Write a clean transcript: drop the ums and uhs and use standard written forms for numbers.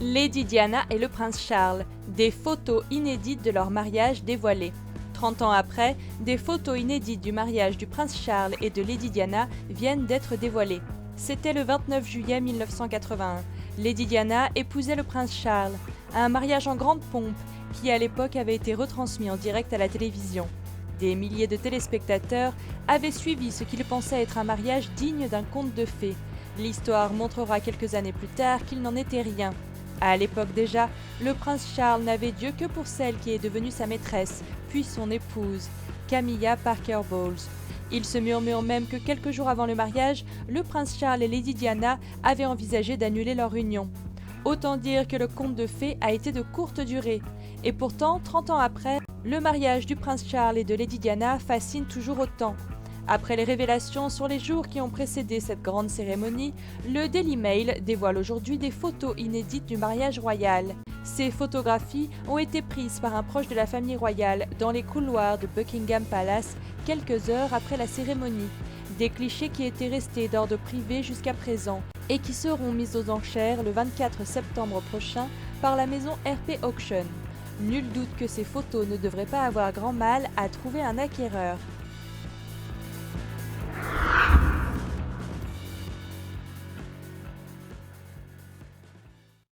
Lady Diana et le prince Charles, des photos inédites de leur mariage dévoilées. 30 ans après, des photos inédites du mariage du prince Charles et de Lady Diana viennent d'être dévoilées. C'était le 29 juillet 1981. Lady Diana épousait le prince Charles, un mariage en grande pompe qui à l'époque avait été retransmis en direct à la télévision. Des milliers de téléspectateurs avaient suivi ce qu'ils pensaient être un mariage digne d'un conte de fées. L'histoire montrera quelques années plus tard qu'il n'en était rien. À l'époque déjà, le prince Charles n'avait Dieu que pour celle qui est devenue sa maîtresse, puis son épouse, Camilla Parker Bowles. Il se murmure même que quelques jours avant le mariage, le prince Charles et Lady Diana avaient envisagé d'annuler leur union. Autant dire que le conte de fées a été de courte durée. Et pourtant, 30 ans après, le mariage du prince Charles et de Lady Diana fascine toujours autant. Après les révélations sur les jours qui ont précédé cette grande cérémonie, le Daily Mail dévoile aujourd'hui des photos inédites du mariage royal. Ces photographies ont été prises par un proche de la famille royale dans les couloirs de Buckingham Palace quelques heures après la cérémonie. Des clichés qui étaient restés d'ordre privé jusqu'à présent et qui seront mis aux enchères le 24 septembre prochain par la maison RP Auction. Nul doute que ces photos ne devraient pas avoir grand mal à trouver un acquéreur.